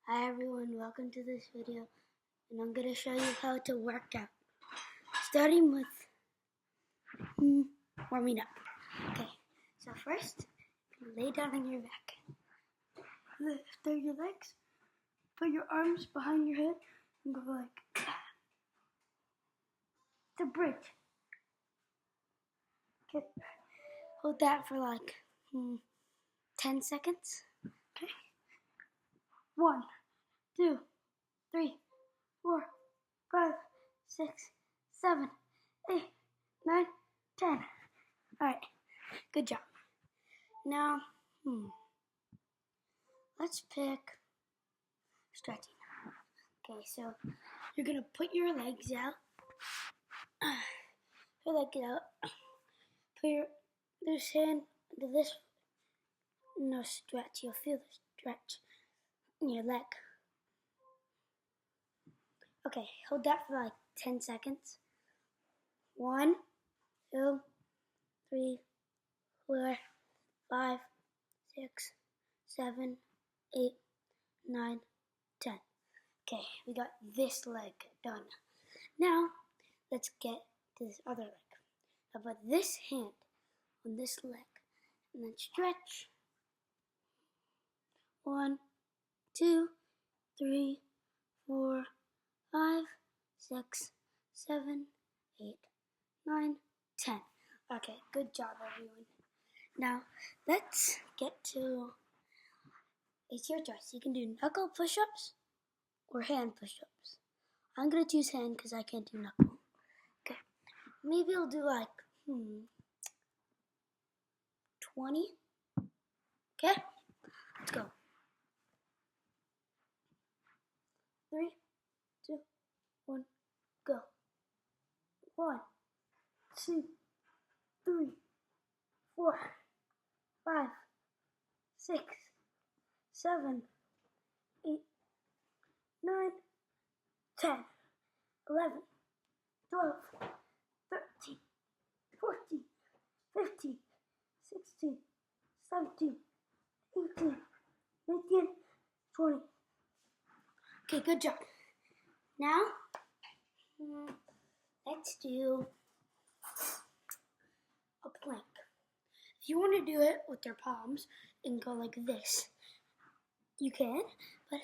Hi everyone, welcome to this video, and I'm going to show you how to work out. Starting with warming up. Okay, so first, lay down on your back. Lift your legs, put your arms behind your head, and go like that. The bridge. Okay, hold that for like 10 seconds. Okay, 1, 2, 3, 4, 5, 6, 7, 8, 9, 10. Alright, good job. Now, let's pick stretching. Okay, so you're gonna put your legs out. Put your legs out. Put this hand to this. No stretch. You'll feel the stretch in your leg. Okay, hold that for like 10 seconds. 1, 2, 3, 4, 5, 6, 7, 8, 9, 10. Okay, we got this leg done. Now, let's get to this other leg. Now put this hand on this leg and then stretch. 1, 2, 3, 4, 5, 6, 7, 8, 9, 10. Okay, good job everyone. Now, let's get to, it's your choice. You can do knuckle push-ups or hand push-ups. I'm going to choose hand because I can't do knuckle. Okay, maybe I'll do like 20. Okay, let's go. 3, 2, 1, go. 1, 2, 3, 4, 5, 6, 7, 8, 9, 10, 11, 12, 13, 14, 15, 16, 17, 18, 19, 20. Okay, good job. Now, let's do a plank. If you want to do it with your palms and go like this, you can, but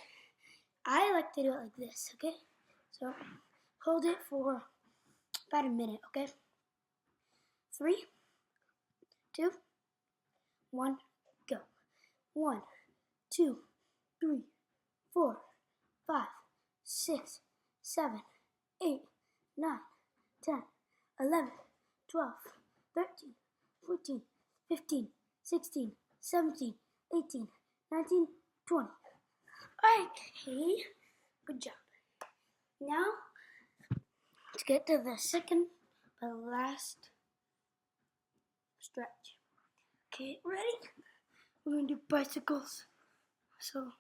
I like to do it like this, okay? So, hold it for about a minute, okay? 3, 2, 1, go. 1, 2, 3, 4, 5, 6, 7, 8, 9, 10, 11, 12, 13, 14, 15, 16, 17, 18, 19, 20. Okay, good job. Now, let's get to the second but last stretch. Okay, ready? We're going to do bicycles. So,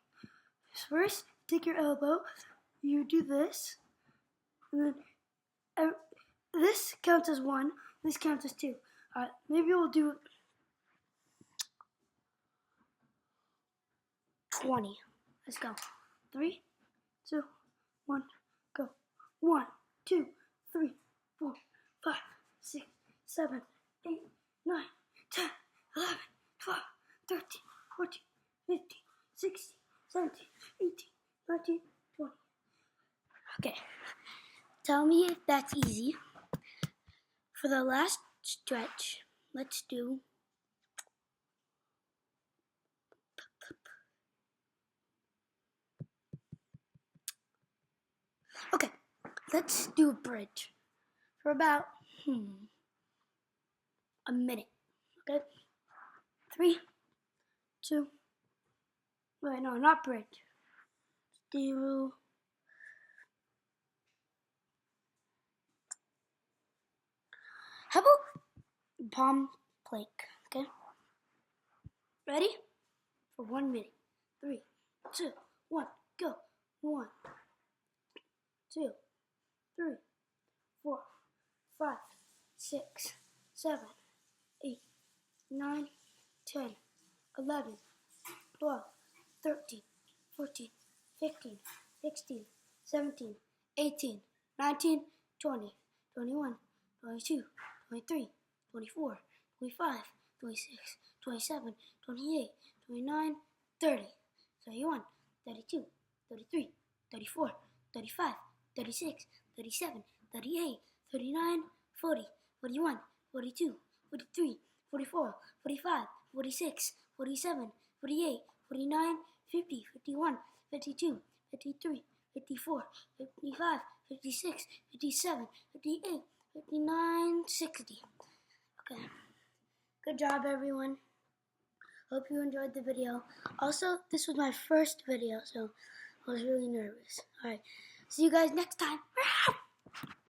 first, take your elbow, you do this, and then this counts as 1, this counts as 2. Alright, maybe we'll do 20. Let's go. 3, 2, 1, go. 1, 2, 3, 4, 5, 6, 7, 8, 9, 10, 11, 12, 13, 14, 15, 16, 17, 18, 19, 20. Okay, tell me if that's easy. For the last stretch, let's do a bridge for about a minute. Okay, 3, 2, wait, no, not bridge. Let's do how about palm plank? Okay, ready? For 1 minute. 3, 2, 1, go. 1, 2, 3, 4, 5, 6, 7, 8, 9, 10, 11, 12, 13, 14, 15, 16, 17, 18, 19, 20, 21, 22, 23, 24, 25, 26, 27, 28, 29, 30, 31, 32, 33, 34, 35, 36, 37, 38, 39, 40, 41, 42, 43, 44, 45, 46, 47, 48, 49, 50, 51, 52, 53, 54, 55, 56, 57, 58, 59, 60. Okay. Good job, everyone. Hope you enjoyed the video. Also, this was my first video, so I was really nervous. Alright. See you guys next time.